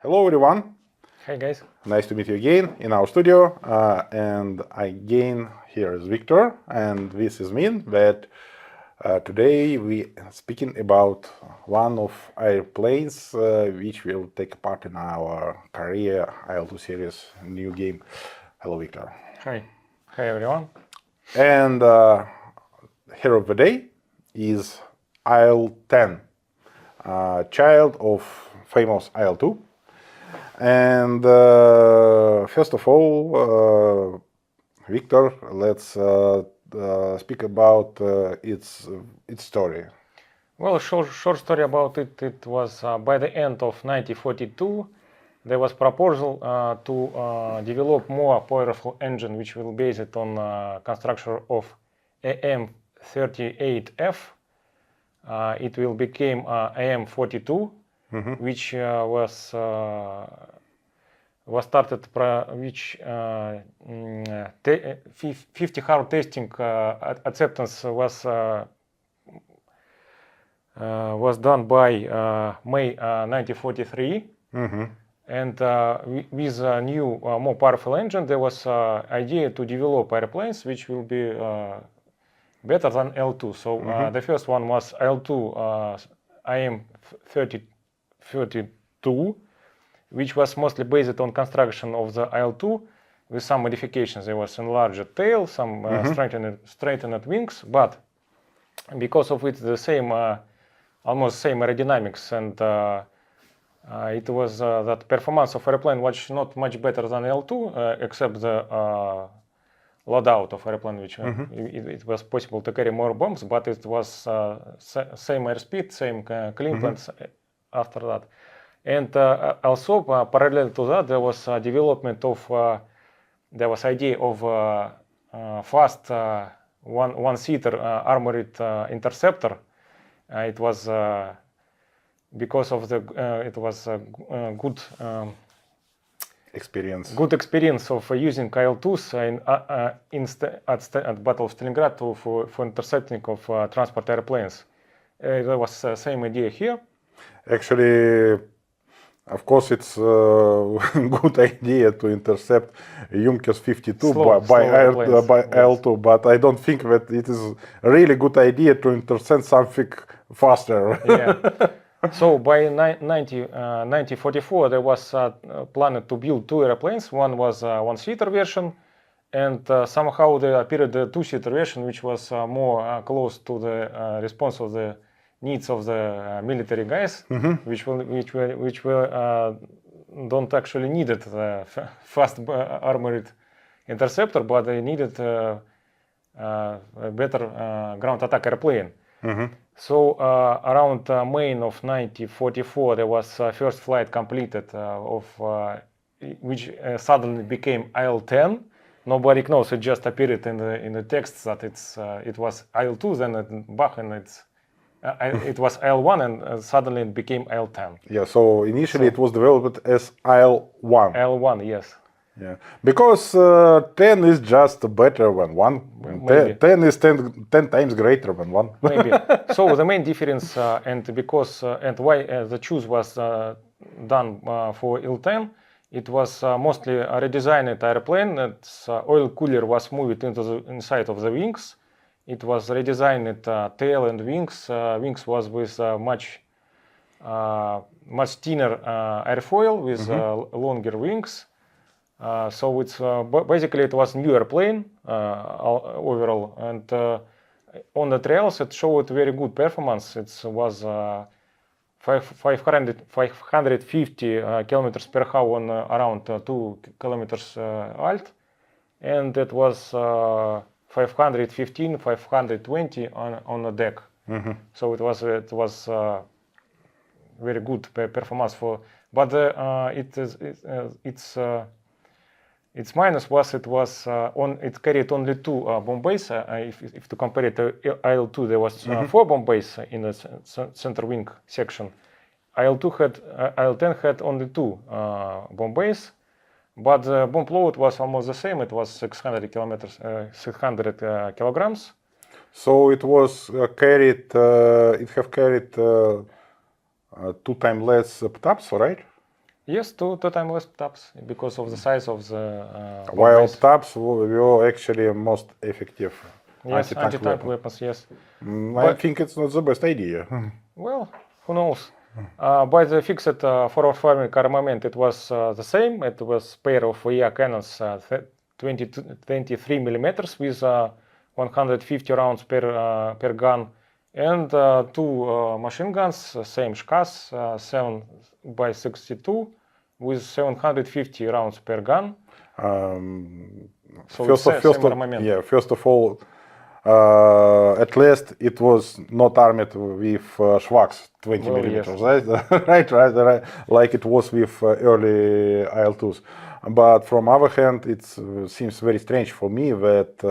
Hello everyone, Hey guys. nice to meet you again in our studio. And again, here is Victor, and this is me. But today we are speaking about one of airplanes which will take part in our career IL-2 series new game. Hello, Victor. Hi. Hi everyone. And hero of the day is IL-10, child of famous IL-2. And first of all, Victor, let's speak about its story. Well, short story about it. It was by the end of 1942, there was proposal to develop more powerful engine, which will base it on construction of AM38F. It will become AM42, which was started, which 50 hard testing acceptance was done by May 1943. And with a new, more powerful engine, there was idea to develop airplanes which will be better than IL-2. So the first one was IL-2 IM-32, which was mostly based on construction of the IL-2 with some modifications. There was enlarged tail, some straightened wings, but because of it, the same, almost same aerodynamics, and it was that performance of airplane was not much better than IL-2, except the loadout of airplane, which it was possible to carry more bombs, but it was same airspeed, same clean planes after that. And also parallel to that, there was development of there was idea of fast one-seater armored interceptor. It was because of the it was good Experience. Good experience of using IL-2s at Battle of Stalingrad for intercepting of transport airplanes. There was same idea here. Actually, of course, it's a good idea to intercept Junkers 52 by IL-2, but I don't think that it is a really good idea to intercept something faster. Yeah. So by 1944, there was planned to build two airplanes. One was one-seater version, and somehow there appeared a two-seater version, which was more close to the response of the needs of the military guys, which don't actually needed the fast armored interceptor, but they needed a better ground attack airplane. So around May of 1944, there was first flight completed of which suddenly became IL-10. Nobody knows; it just appeared in the text that it was IL-2, then it was IL-1, and suddenly it became IL-10. Yeah. So initially it was developed as IL-1. IL-1, yes. Yeah, because 10 is just better than 1. 10 is 10 times greater than 1. Maybe. So the main difference, and because and why the choose was done for IL-10, it was mostly a redesigned airplane. Its oil cooler was moved into the inside of the wings. It was redesigned tail and wings. Wings was with much thinner airfoil with longer wings. So it's basically it was new airplane overall, and on the trails it showed very good performance. It was 550 kilometers per hour on around 2 kilometers alt, and it was 515, 520 on the deck. So it was very good performance for, but its minus was it carried only 2 bomb bays. If to compare it to IL-2, there was 4 bomb bays in the center wing section. IL-10 had only 2 bomb bays, but the bomb load was almost the same. It was 600 kilograms. So it was carried. It have carried 2 times less PTAPs, right? Yes, two time laptops because of the size of the While base. TAPS were actually most effective Yes, anti-tank anti-tank weapon. weapons, yes. I think it's not the best idea. Well, who knows? By the fixed forward-firing armament, it was the same. It was pair of EA cannons, 23 millimeters with 150 rounds per gun, and two machine guns, same SCAS, 7x62 with 750 rounds per gun. So it's same armament. Yeah, first of all, at least it was not armed with Schwachs 20 Well, millimeters, yes. right, like it was with early IL-2s. But from other hand, it seems very strange for me that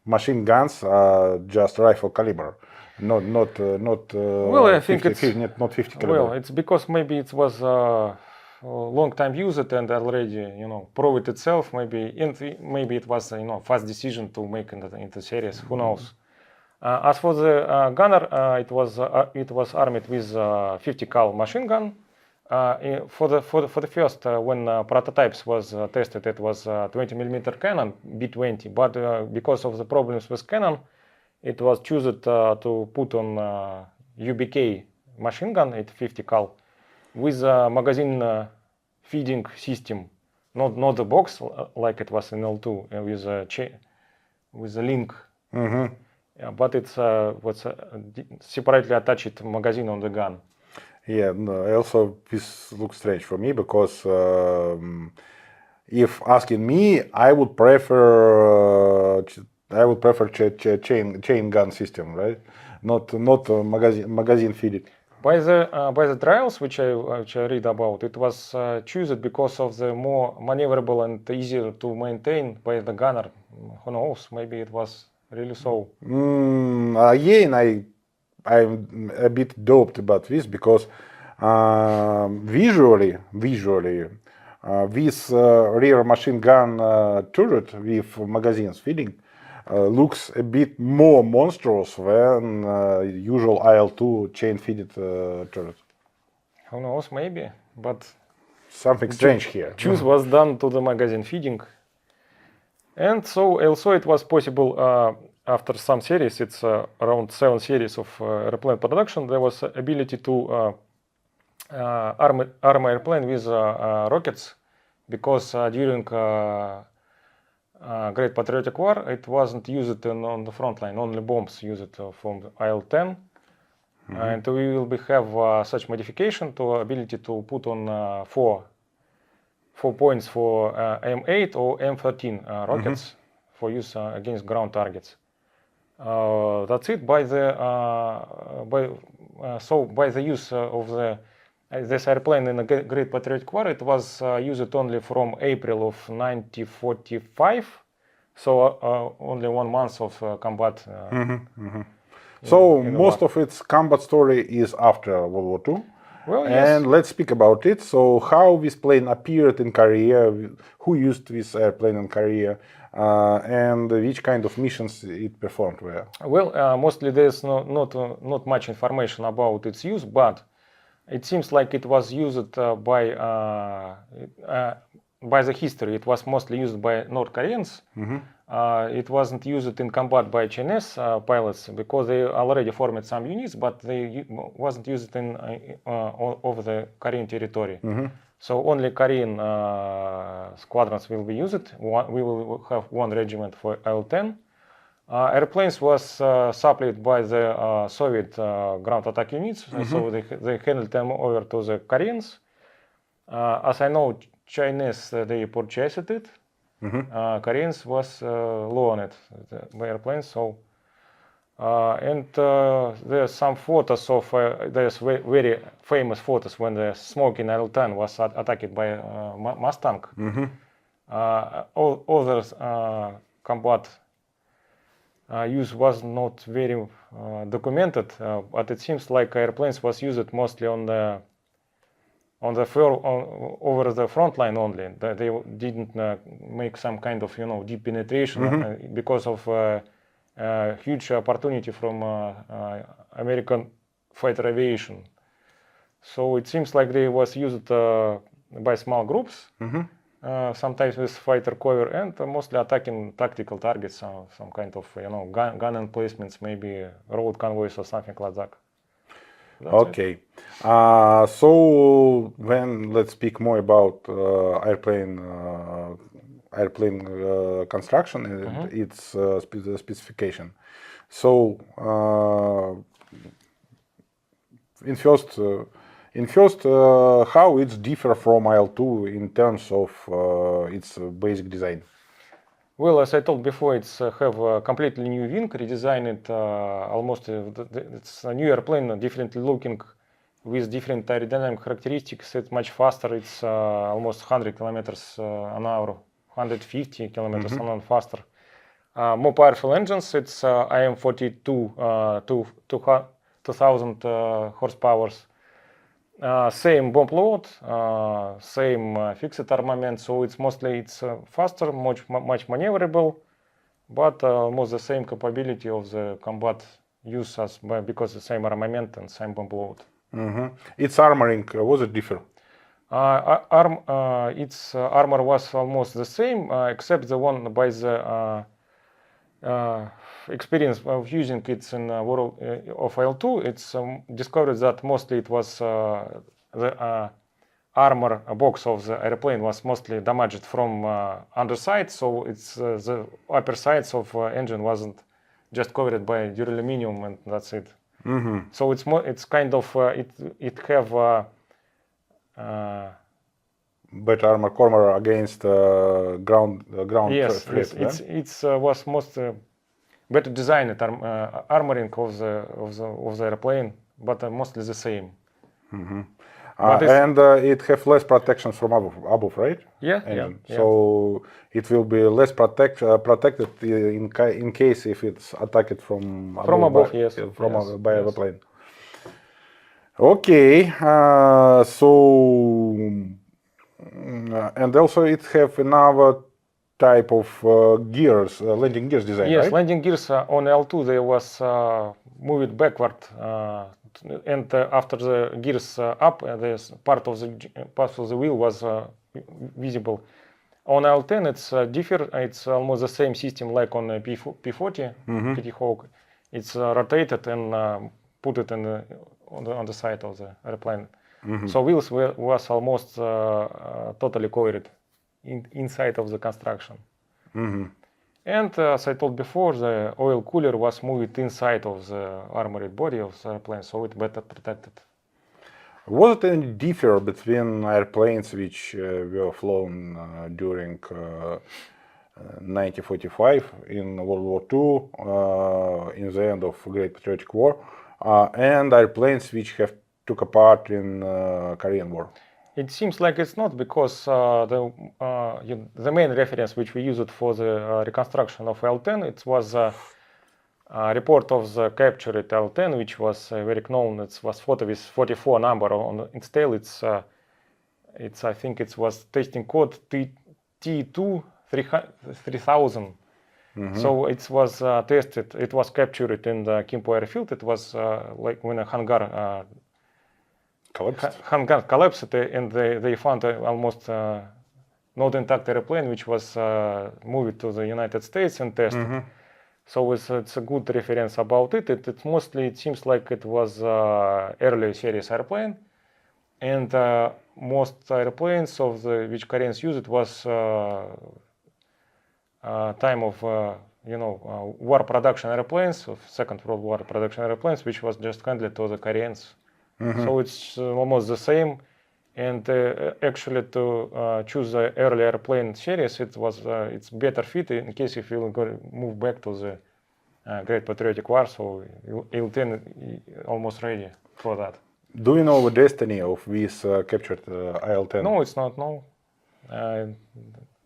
machine guns are just rifle caliber, not Well, I think 50, it's not 50 caliber. well, it's because maybe it was long time used and already proved itself. Maybe maybe it was fast decision to make into series. Who knows? As for the gunner, it was armed with 50 cal machine gun. For the first when prototypes was tested, it was 20 millimeter cannon B20, but because of the problems with cannon, it was chosen to put on UBK machine gun at 50 cal with a magazine feeding system, not the box like it was in IL-2 with a link. But it's what's separately attached magazine on the gun. Yeah, no, also this looks strange for me because if asking me, I would prefer chain gun system, right? Not magazine feeded. By the trials which I read about, it was chosen because of the more maneuverable and easier to maintain by the gunner. Who knows? Maybe it was really so. Again, I'm a bit doped about this because visually, this rear machine gun turret with magazines feeding looks a bit more monstrous than usual IL-2 chain-feeded turret. Who knows? Maybe, but Something strange here. choose was done to the magazine feeding, and so also it was possible after some series. It's around 7 series of airplane production. There was ability to arm airplane with rockets, because during Great Patriotic War it wasn't used on the front line. Only bombs used from IL-10. And we will have such modification to ability to put on 4 points for M8 or M13 rockets for use against ground targets. That's it. By the use of this airplane in the Great Patriotic War, it was used only from April of 1945. So only 1 month of combat. So most of its combat story is after World War II. Well, yes. And let's speak about it. So how this plane appeared in Korea, who used this airplane in Korea, and which kind of missions it performed where? Well, mostly there's not much information about its use, but it seems like it was used by the history. It was mostly used by North Koreans. It wasn't used in combat by Chinese pilots because they already formed some units, but they wasn't used in over the Korean territory. So only Korean squadrons will be used. We will have 1 regiment for IL-10. Airplanes was supplied by the Soviet ground attack units, so they handed them over to the Koreans. As I know, Chinese they purchased it. Koreans was loaned the airplanes. So and there's some photos of there's very famous photos when the smoking IL-10 was attacked by Mustang. All others combat use was not very documented, but it seems like airplanes was used mostly on the over the front line only. They didn't make some kind of deep penetration because of huge opportunity from American fighter aviation. So it seems like they was used by small groups, sometimes with fighter cover, and mostly attacking tactical targets, some kind of gun emplacements, maybe road convoys or something like that. That's Okay. So then let's speak more about airplane construction and its specification. So in first, how it's differ from IL-2 in terms of its basic design? Well, as I told before, it's have a completely new wing, redesigned almost. It's a new airplane, differently looking, with different aerodynamic characteristics. It's much faster. It's almost 100 kilometers an hour, 150 kilometers an hour faster. More powerful engines. It's IM-42 2000 horsepower. Same bomb load, same fixed armament, so it's mostly faster, much maneuverable, but almost the same capability of the combat use as because the same armament and same bomb load. Its armoring was it differ? Its armor was almost the same, except the one by the experience of using it in world of IL-2. It's discovered that mostly it was the armor box of the airplane was mostly damaged from underside, so it's the upper sides of engine wasn't just covered by duraluminum, and that's it. So it's kind of it have better armor against ground yes, threat. It's was most better designed armoring of the airplane, but mostly the same. And it have less protection from above, right? Yeah. So it will be less protected in case if it's attacked from above, yes, by airplane. Okay, so and also it have another type of gears, landing gears design, yes, right? landing gears on IL-2 they was moved backward, and after the gears up, there's part of the wheel was visible. On IL-10 it's different. It's almost the same system like on P-40 PT Hawk. It's rotated and put it on the side of the airplane. So wheels was almost totally covered inside of the construction. And as I told before, the oil cooler was moved inside of the armored body of the airplane, so it's better protected. Was it any differ between airplanes which were flown during 1945 in World War II, in the end of Great Patriotic War, and airplanes which have took a part in Korean War? It seems like it's not, because the main reference which we used for the reconstruction of IL-10, it was a report of the captured IL-10, which was very known. It was photo with 44 number on its tail. It's I think it was testing code T2 3000. So it was tested. It was captured in the Kimpo airfield. It was like when a hangar collapsed, and they found almost not intact airplane, which was moved to the United States and tested. So it's a good reference about it. It mostly, it seems like it was early series airplane, and most airplanes of which Koreans used was time of war production airplanes, of Second World War production airplanes, which was just handed to the Koreans. So it's almost the same. And actually, to choose the early airplane series, it's better fit in case if you move back to the Great Patriotic War. So IL-10 almost ready for that. Do you know the destiny of this captured IL-10? No, it's not. No, I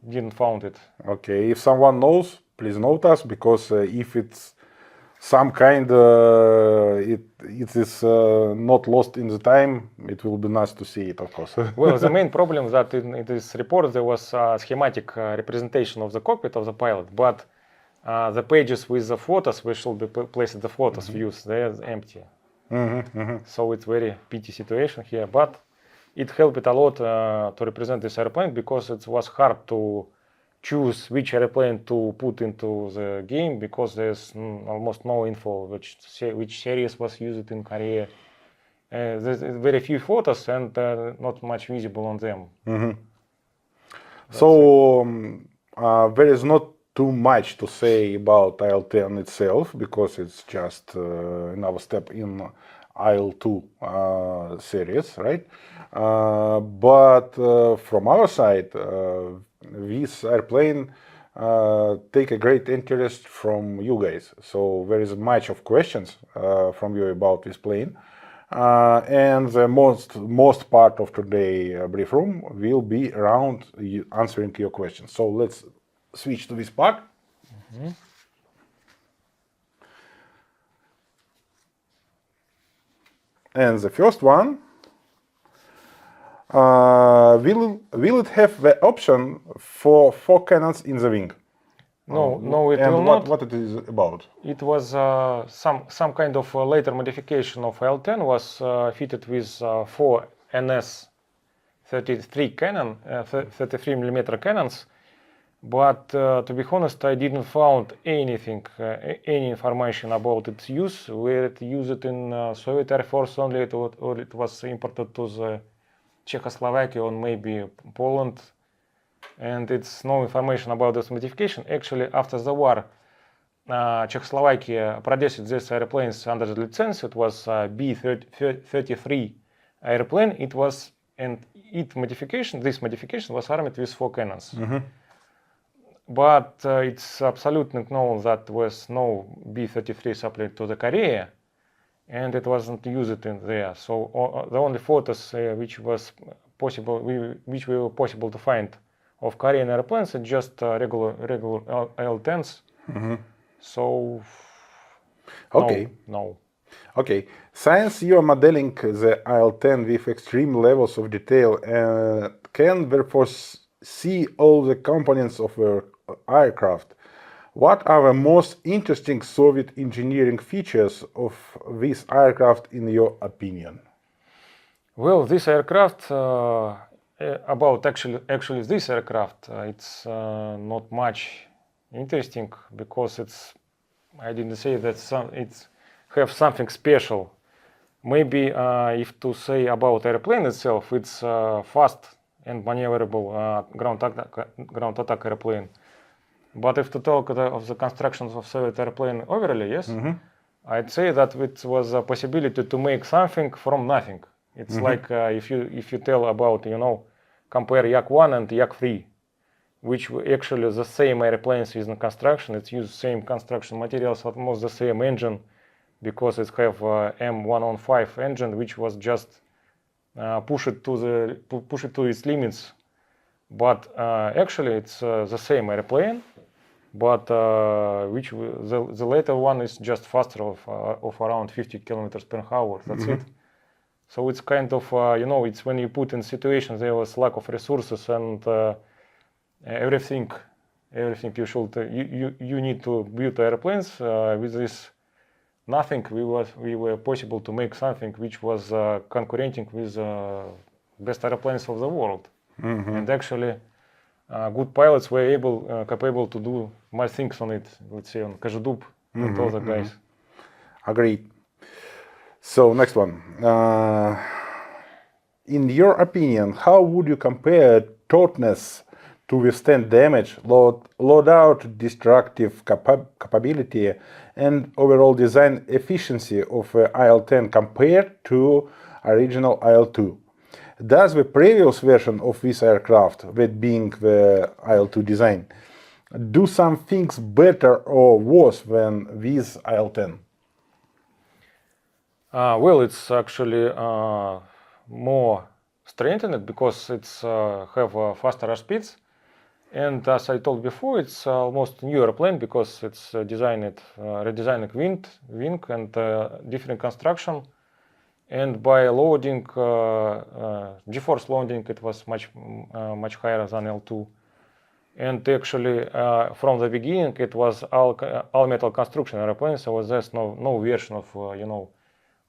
didn't found it. Okay, if someone knows, please note us, because if it's some kind, it is not lost in the time, it will be nice to see it, of course. Well, the main problem that in this report there was a schematic representation of the cockpit of the pilot, but the pages with the photos, where should be placed the photos views, they are empty. So it's very pity situation here, but it helped a lot to represent this airplane, because it was hard to choose which airplane to put into the game, because there's almost no info which series was used in Korea. There's very few photos and not much visible on them. So there is not too much to say about IL-10 itself, because it's just another step in IL-2 series, right? But from our side, this airplane take a great interest from you guys. So there is much of questions from you about this plane. And the most part of today brief room will be around answering your questions. So let's switch to this part. And the first one, will it have the option for 4 cannons in the wing? No, it and will what, not. what it is about? It was some kind of later modification of IL-10 was fitted with 4 NS 33 cannon, 33 millimeter cannons. But to be honest, I didn't found anything, any information about its use. Where it used in Soviet Air Force only, or it was imported to the Czechoslovakia or maybe Poland. And it's no information about this modification. Actually, after the war, Czechoslovakia produced these airplanes under the license. It was B-33 airplane. It was, and this modification was armed with 4 cannons. But it's absolutely known that there was no B-33 supplied to the Korea, and it wasn't used in there. So the only photos which were possible to find of Korean airplanes are just regular IL-10s. So Okay. no. Okay. Since you are modeling the IL-10 with extreme levels of detail and can therefore see all the components of the aircraft, what are the most interesting Soviet engineering features of this aircraft in your opinion? Well, this aircraft, about actually this aircraft, it's not much interesting, because it's, I didn't say that it's have something special. Maybe if to say about airplane itself, it's fast and maneuverable ground attack airplane. But if to talk of the constructions of Soviet airplane overall, yes, I'd say that it was a possibility to make something from nothing. It's like if you tell about, compare Yak-1 and Yak-3, which actually the same airplanes using construction. It's used same construction materials, almost the same engine, because it have M115 engine, which was just push it to its limits. But actually it's the same airplane, but the later one is just faster of around 50 kilometers per hour. That's it. So it's kind of it's when you put in situations there was lack of resources and everything you should you need to build airplanes with this nothing. We were possible to make something which was concurring with best airplanes of the world. And actually good pilots were capable to do much things on it, let's say on Kazhedub and other guys. Agreed. So next one. In your opinion, how would you compare tautness to withstand damage, loadout destructive capability, and overall design efficiency of IL-10 compared to original IL-2? Does the previous version of this aircraft, that being the IL-2 design, do some things better or worse than this IL-10? Well, it's actually more strengthened, because it's have faster rush speeds, and as I told before, it's almost new airplane, because it's redesigned wing and different construction, and by loading G-force loading, it was much higher than L2. And actually, from the beginning, it was all metal construction airplane, so there's no version of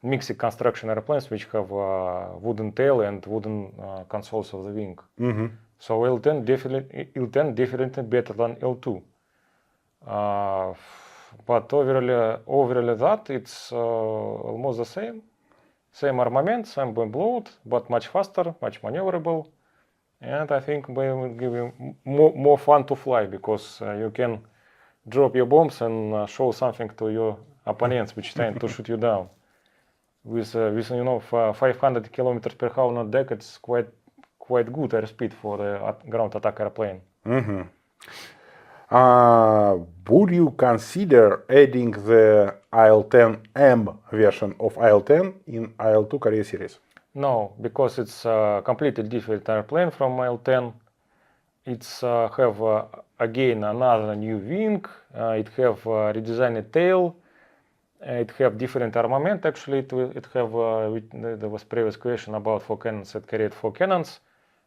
mixed construction airplanes which have wooden tail and wooden consoles of the wing. So IL-10 definitely better than IL-2. But overall that it's almost the same. Same armament, same bomb load, but much faster, much maneuverable. And I think we will give you more fun to fly, because you can drop your bombs and show something to your opponents which trying to shoot you down. With 500 kilometers per hour on deck, it's quite good airspeed for the ground attack airplane. Would you consider adding the IL-10M version of IL-10 in IL-2 Korea series? No, because it's a completely different airplane from IL-10. It's have again another new wing. It have redesigned tail. It have different armament. Actually, it have there was previous question about 4 cannons. It carried 4 cannons,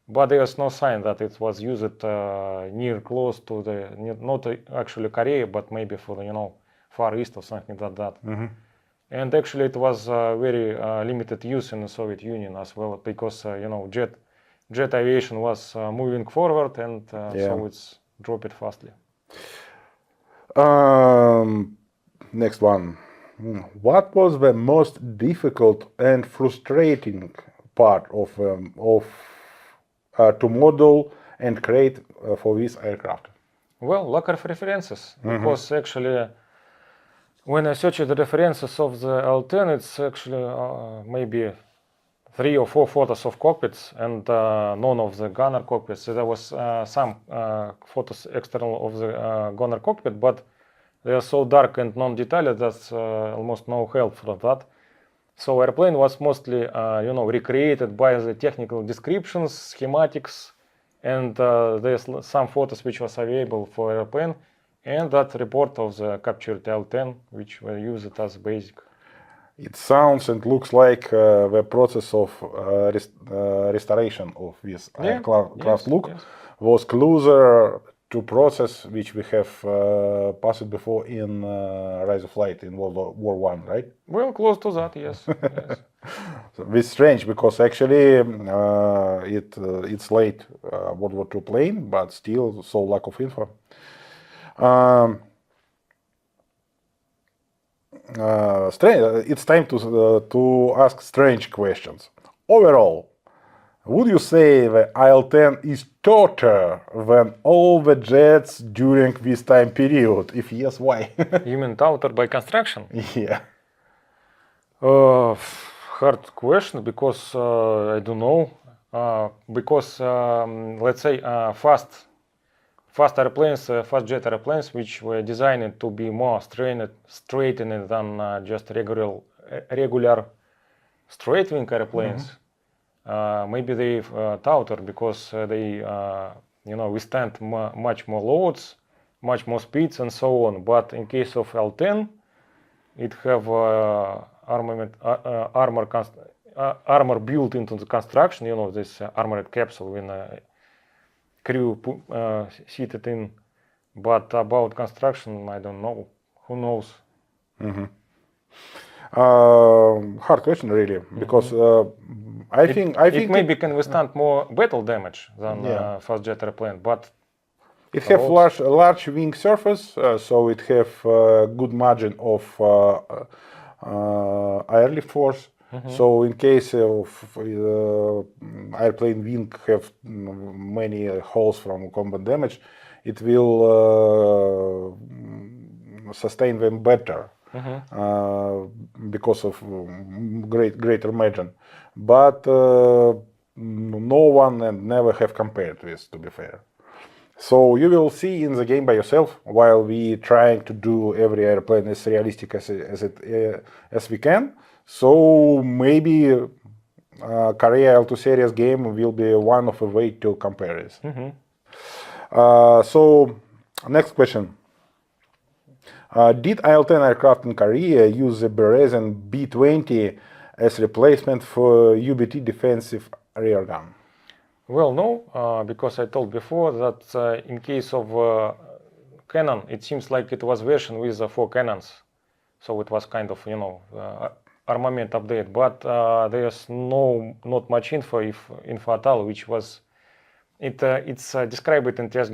but there is no sign that it was used near close to the not actually Korea, but maybe for the Far East or something like that. And actually, it was very limited use in the Soviet Union as well, because jet aviation was moving forward, and so it's dropped fastly. Next one. What was the most difficult and frustrating part of to model and create for this aircraft? Well, lack of references, because actually, when I searched the references of the IL-10, it's actually maybe 3 or 4 photos of cockpits and none of the gunner cockpits. So there was some photos external of the gunner cockpit, but they are so dark and non-detailed that's almost no help for that. So airplane was mostly recreated by the technical descriptions, schematics, and there's some photos which was available for airplane, and that report of the captured IL-10, which were used as basic. It sounds and looks like the process of restoration of this aircraft was closer to process which we have passed before in Rise of Flight in World War I, right? Well, close to that, yes. Yes. So it's strange, because actually it's late World War II plane, but still so lack of info. It's time to ask strange questions. Overall, would you say the IL-10 is shorter than all the jets during this time period? If yes, why? You mean shorter by construction? Yeah. Hard question, because I don't know. Because let's say fast airplanes, fast jet airplanes, which were designed to be more straightened than just regular straight wing airplanes. Maybe they shorter because they withstand much more loads, much more speeds, and so on. But in case of IL-10, it have armor built into the construction. This armored capsule when crew seated in. But about construction, I don't know. Who knows? Hard question, really, because I think it maybe can withstand more battle damage than fast jet airplane, but it have large wing surface, so it have good margin of airlift force. So in case of airplane wing have many holes from combat damage, it will sustain them better. Because of greater margin, but no one and never have compared this, to be fair. So you will see in the game by yourself, while we trying to do every airplane as realistic as we can. So maybe Korea IL-2 series game will be one of a way to compare this. So next question. Did IL-10 aircraft in Korea use the Berezin B-20 as replacement for UBT defensive rear gun? Well, no, because I told before that in case of cannon, it seems like it was version with 4 cannons. So it was kind of, Armament update, but there's not much info at all, which was it's described it in text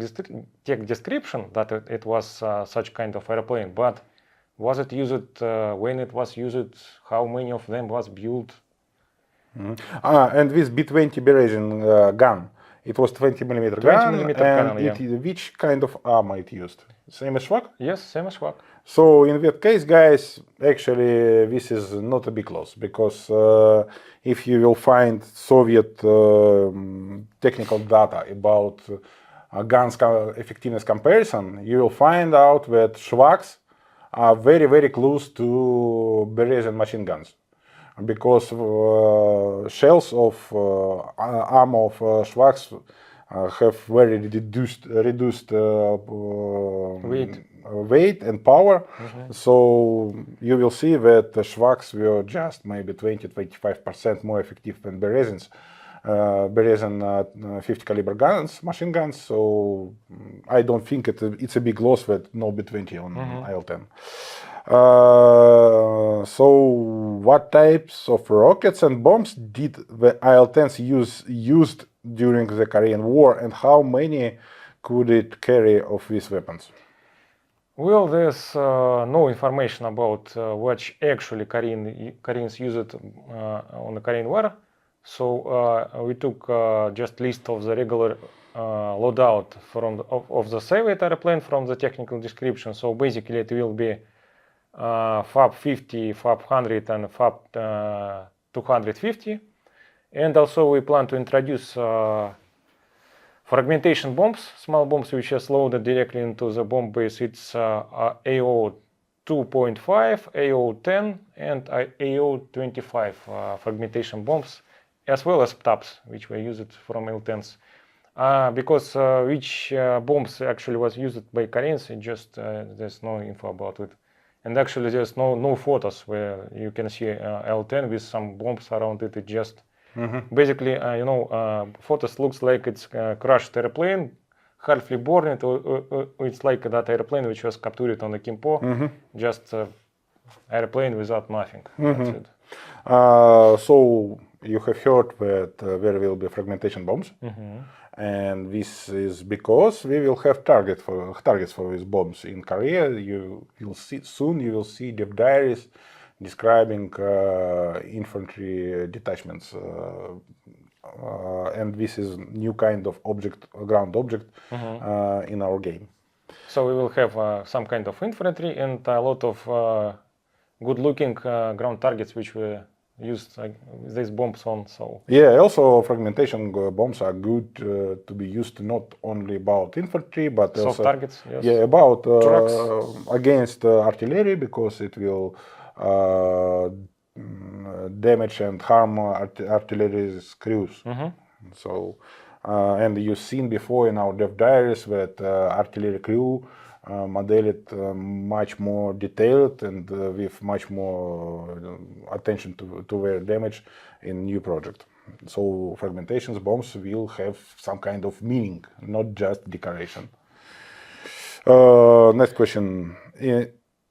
description that it was such kind of airplane, but was it used, when it was used, how many of them was built? And with B-20 Berezin gun, it was 20 millimeter 20 gun, millimeter and cannon, yeah. which kind of armor it used? Same as Schwag? Yes, same as Schwag. So in that case, guys, actually this is not a big loss, because if you will find Soviet technical data about guns effectiveness comparison, you will find out that Schwags are very, very close to Berezin machine guns, because shells of armor of Schwags have very reduced weight and power. So you will see that the Schwags were just maybe 20-25% more effective than Berezins. Berezin 50 caliber guns, machine guns. So I don't think it's a big loss that no B-20 on IL-10. So what types of rockets and bombs did the IL-10s used during the Korean War, and how many could it carry of these weapons? Well, there's no information about what actually Koreans used on the Korean War. So we took just list of the regular loadout of the Soviet airplane from the technical description. So basically it will be FAB 50, FAB 100 and FAB 250. And also we plan to introduce fragmentation bombs, small bombs which are loaded directly into the bomb base. It's AO 2.5, AO 10 and AO 25 fragmentation bombs, as well as TAPs, which were used from IL-10s. Because which bombs actually was used by Koreans, it just there's no info about it. And actually there's no photos where you can see IL-10 with some bombs around it. It just basically, photos looks like it's crashed airplane, halfly burned. It's like that airplane which was captured on the Kimpo, just airplane without nothing. That's it. So you have heard that there will be fragmentation bombs, and this is because we will have targets for these bombs in Korea. You will see soon. You will see dev diaries describing infantry detachments, and this is new kind of ground object in our game. So we will have some kind of infantry and a lot of good-looking ground targets which we used these bombs on. So yeah, also fragmentation bombs are good to be used not only about infantry but soft also targets. Yes. Yeah, about trucks against artillery, because it will damage and harm artillery's crews. So and you've seen before in our dev diaries that artillery crew modeled much more detailed and with much more attention to their damage in new project. So fragmentation bombs will have some kind of meaning, not just decoration. Next question.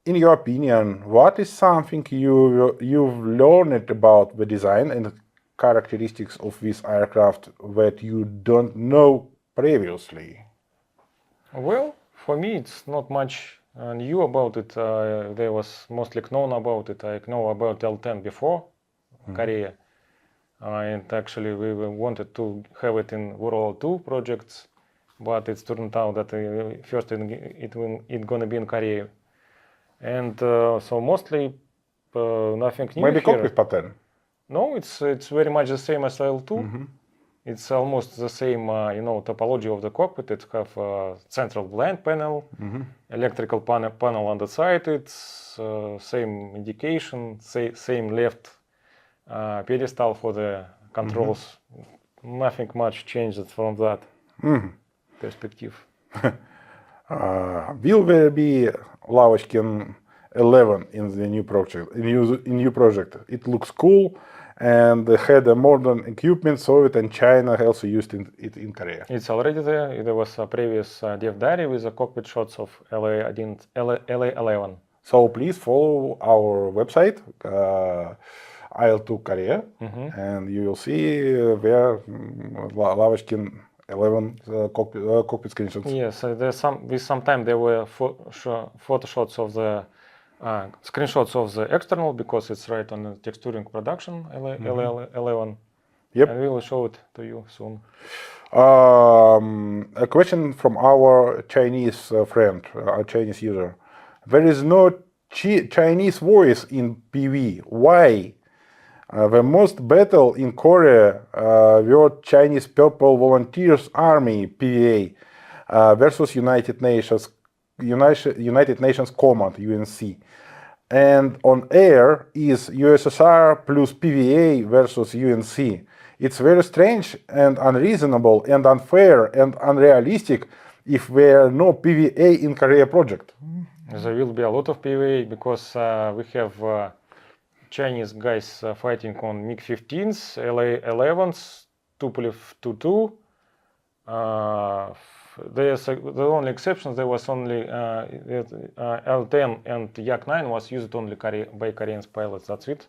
In your opinion, what is something you've learned about the design and characteristics of this aircraft that you don't know previously? Well, for me, it's not much new about it. There was mostly known about it. I know about IL-10 before Korea, and actually we wanted to have it in World War II projects, but it's turned out that first it's gonna be in Korea, and so mostly nothing new. Maybe here. cockpit pattern. No, it's very much the same as IL-2. It's almost the same, topology of the cockpit. It have central blind panel, electrical panel on the side. It's same indication, same left pedestal for the controls. Nothing much changed from that perspective. Will there be Lavashkin 11 in the new project? New project, it looks cool. And had a modern equipment. Soviet and China also used it in Korea. It's already there. There was a previous dev diary with the cockpit shots of LA-11. So please follow our website, IL-2 Korea, and you will see where Lavashkin 11 cockpit screenshots. Yes, with some time there were photoshots of the screenshots of the external, because it's right on the texturing production LL11. Yep. And we will show it to you soon. A question from our Chinese friend, our Chinese user. There is no Chinese voice in PV. Why? The most battle in Korea were Chinese Purple Volunteers Army (PVA) versus United Nations Command (UNC), and on air is USSR plus PVA versus UNC. It's very strange and unreasonable and unfair and unrealistic if there are no PVA in Korea project. There will be a lot of PVA because we have Chinese guys fighting on MiG-15s, LA-11s, Tupolev Tu-2. The only exceptions, there was only IL-10 and Yak-9 was used only by Korean pilots. That's it.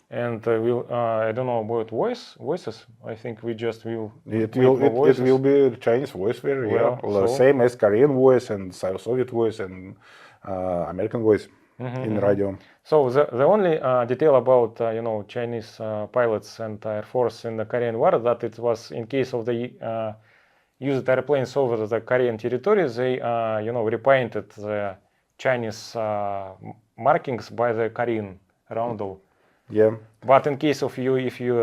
And I don't know about voices. I think we just will. It will be Chinese voice there, well, yeah. So same as Korean voice and Soviet voice and American voice in radio. So the only detail about Chinese pilots and Air Force in the Korean War, that it was in case of the used airplanes over the Korean territory, they repainted the Chinese markings by the Korean roundel. Yeah. But in case of you, if you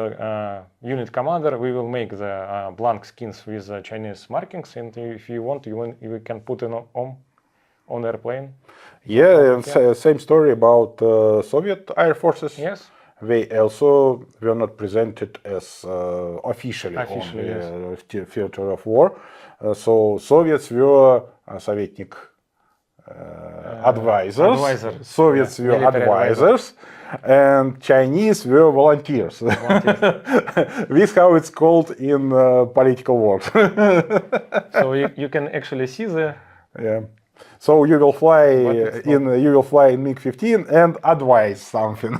unit commander, we will make the blank skins with Chinese markings, and if you want, you can put it on airplane. Yeah, and same story about Soviet Air Forces. Yes. They also were not presented as officially on the theater of war. So Soviets were Советник advisors. Soviets were advisors. And Chinese were volunteers. This is how it's called in political world. So you can actually see the. Yeah. So you will fly in MiG-15 and advise something.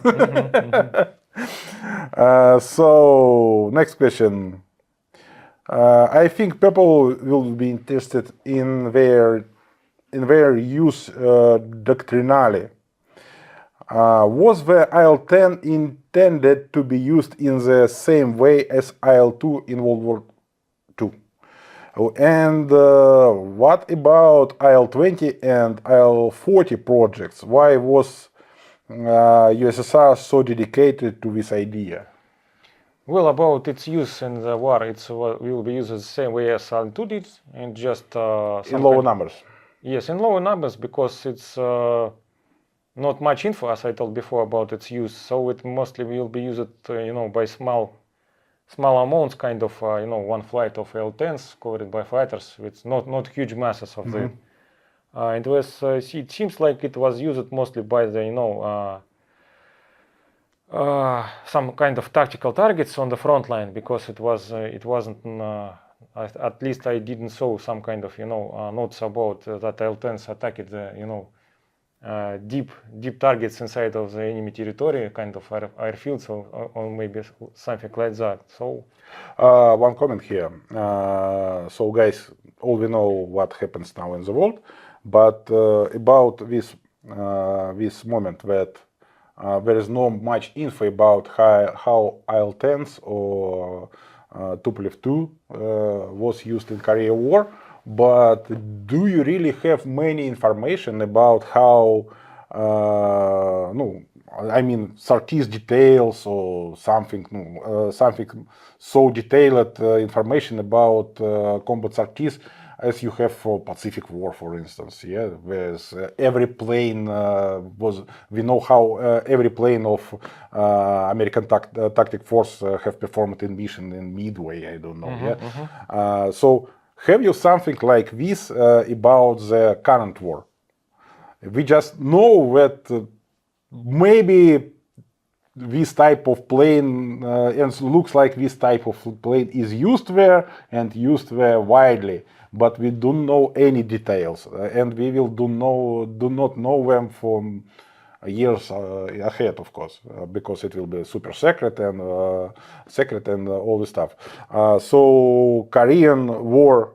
So next question. I think people will be interested in their use doctrinally. Was the IL-10 intended to be used in the same way as IL-2 in World War II? And what about IL-20 and IL-40 projects? Why was USSR so dedicated to this idea? Well, about its use in the war, it will be used the same way as IL-2 did, and just in lower numbers. Yes, in lower numbers, because it's not much info, as I told before, about its use. So it mostly will be used, by small amounts, kind of, one flight of IL-10s covered by fighters with not huge masses of them. And it seems like it was used mostly by the, some kind of tactical targets on the front line, because it wasn't. At least I didn't saw some kind of, notes about that IL-10s attacked the, deep targets inside of the enemy territory, kind of airfields or maybe something like that. So one comment here. So guys, all we know what happens now in the world, but about this moment that there is no much info about how IL-10s or Tupolev Tu was used in Korea War. But do you really have many information about how, sorties details or something so detailed information about combat sorties as you have for Pacific War, for instance? Yeah, whereas every plane we know how every plane of American tactic force have performed in mission in Midway. I don't know. So. Have you something like this about the current war? We just know that maybe this type of plane and looks like this type of plane is used there and used there widely, but we don't know any details, and we will do not know them for years ahead, of course, because it will be super secret and all this stuff. So Korean War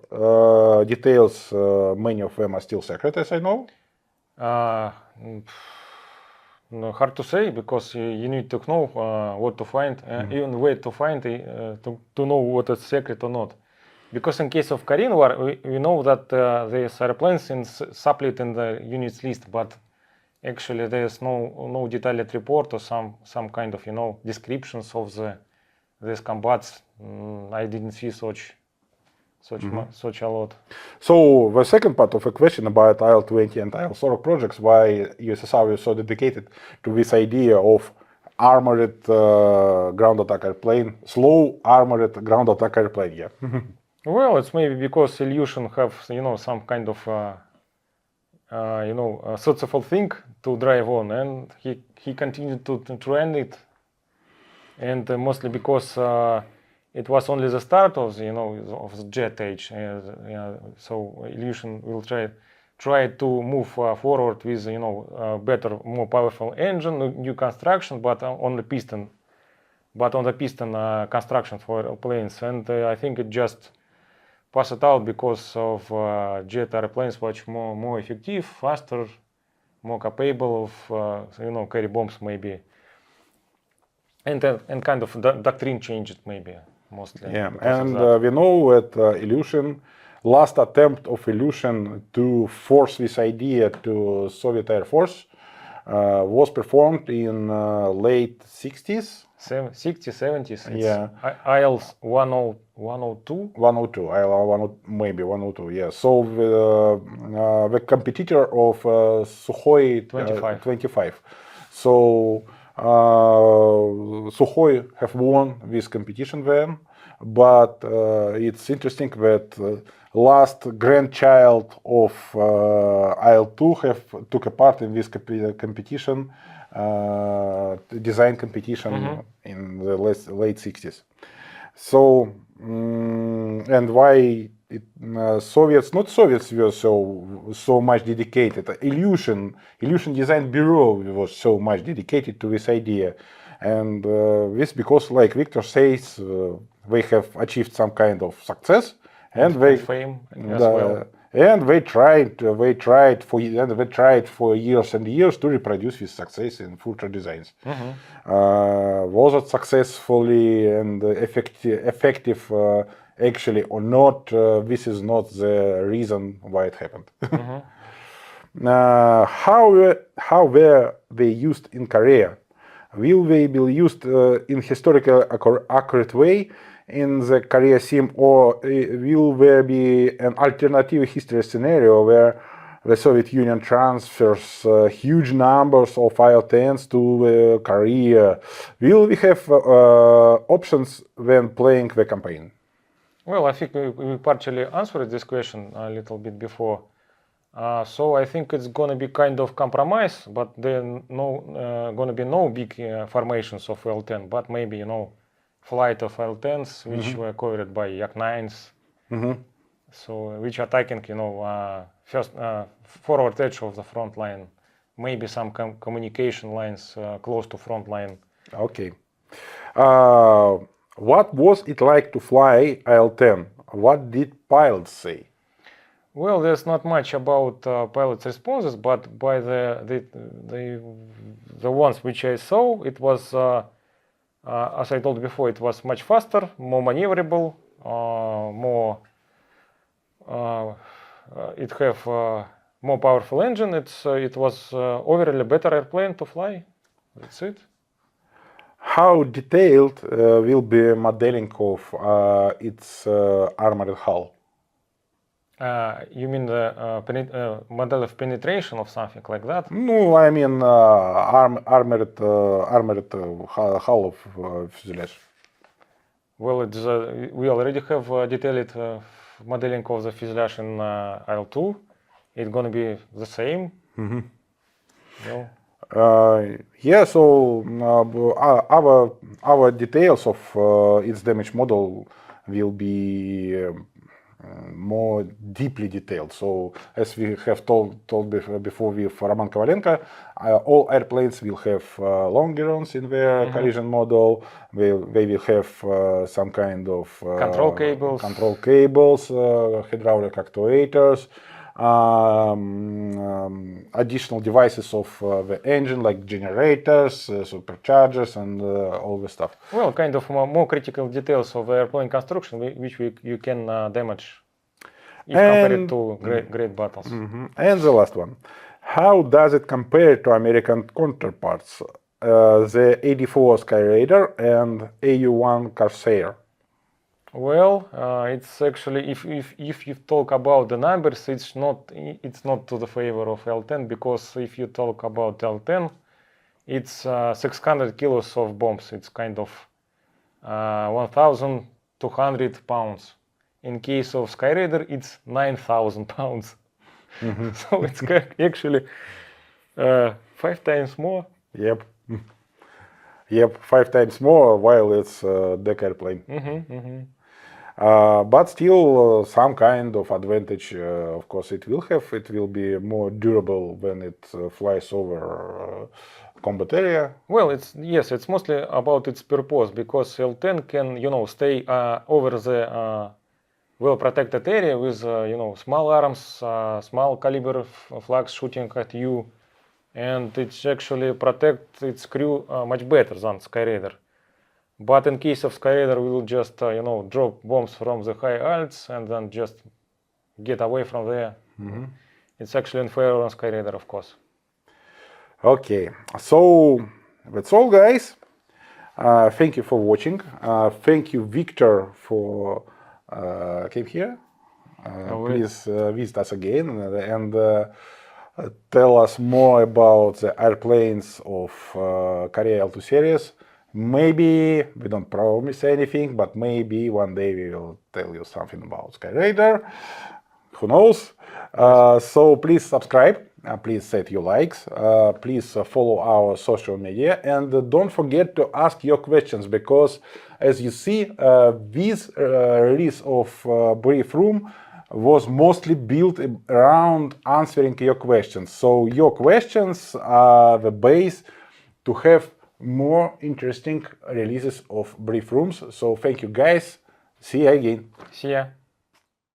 details, many of them are still secret, as I know. No, hard to say, because you need to know what to find, even where to find to know what is secret or not. Because in case of Korean War, we know that there's airplanes supplement in the units list, but actually there's no detailed report or some kind of descriptions of these combats. I didn't see such a lot. So the second part of a question about IL-20 and IL-30 projects, why USSR is so dedicated to this idea of armored ground attack airplane, slow armored ground attack airplane, yeah. Well, it's maybe because Ilyushin have some kind of successful thing to drive on, and he continued to train it, and mostly because it was only the start of of the jet age. So Ilyushin will try to move forward with better, more powerful engine, new construction, but on the piston construction for planes. And I think it just passed out because of jet airplanes much more effective, faster, more capable of carry bombs maybe, and kind of doctrine changed maybe. Mostly. Yeah, and we know that last attempt of Ilyushin to force this idea to Soviet Air Force was performed in late 60s. 60s, 70s. Yeah. IL-102? 102, maybe 102, yeah. So the competitor of Sukhoi 25. So Sukhoi have won this competition then, but it's interesting that last grandchild of IL-2 took a part in this competition, design competition in the late 60s. So and why Soviets were so much dedicated. Ilyushin Design Bureau was so much dedicated to this idea, and this because, like Victor says, they have achieved some kind of success, and fame as well. And they tried for years and years to reproduce this success in future designs. Was it successfully and effective actually or not? This is not the reason why it happened. How were they used in Korea? Will they be used in historically accurate way in the Korea sim, or will there be an alternative history scenario where the Soviet Union transfers huge numbers of IL-10s to Korea? Will we have options when playing the campaign? Well, I think we partially answered this question a little bit before. So I think it's going to be kind of compromise, but there going to be no big formations of IL-10, but maybe flight of IL-10s which were covered by Yak-9s, so which attacking first forward edge of the front line, maybe some communication lines close to front line. Okay. What was it like to fly IL-10? What did pilots say? Well, there's not much about pilots' responses, but by the ones which I saw, it was, as I told before, it was much faster, more maneuverable, it have more powerful engine. It was overall better airplane to fly. That's it. How detailed will be modeling of its armored hull? You mean the model of penetration of something like that? No, I mean armored hull of fuselage. Well, we already have detailed modeling of the fuselage in IL-2. It's going to be the same. Yeah, so our details of its damage model will be more deeply detailed. So as we have told before with Roman Kovalenko, all airplanes will have longerons in their collision model. They will have some kind of Control cables. hydraulic actuators, additional devices of the engine like generators, superchargers, and all the stuff. Well, kind of more critical details of the airplane construction, which you can damage if compared to great battles. And the last one, how does it compare to American counterparts, the 84 Skyraider and AU-1 Corsair? Well, it's actually if you talk about the numbers, it's not to the favor of IL-10, because if you talk about IL-10, it's 600 kilos of bombs. It's kind of 1,200 pounds. In case of Skyraider, it's 9,000 pounds. So it's actually 5 times more. Yep. Yep, 5 times more, while it's a deck airplane. But still, some kind of advantage, of course, it will have. It will be more durable when it flies over combat area. Well, it's mostly about its purpose, because IL-10 can, stay over the well-protected area with, small arms, small caliber flags shooting at you, and it actually protects its crew much better than Skyraider. But in case of Skyraider, we will just, drop bombs from the high alts and then just get away from there. It's actually unfair on Skyraider, of course. Okay, so that's all, guys. Thank you for watching. Thank you, Victor, for came here. Please visit us again and tell us more about the airplanes of Korea IL-2 series. Maybe, we don't promise anything, but maybe one day we will tell you something about Skyraider. Who knows? So please subscribe, please set your likes, please follow our social media, and don't forget to ask your questions, because as you see, this release of Brief Room was mostly built around answering your questions. So your questions are the base to have more interesting releases of Brief Rooms. So thank you, guys. See you again. See ya.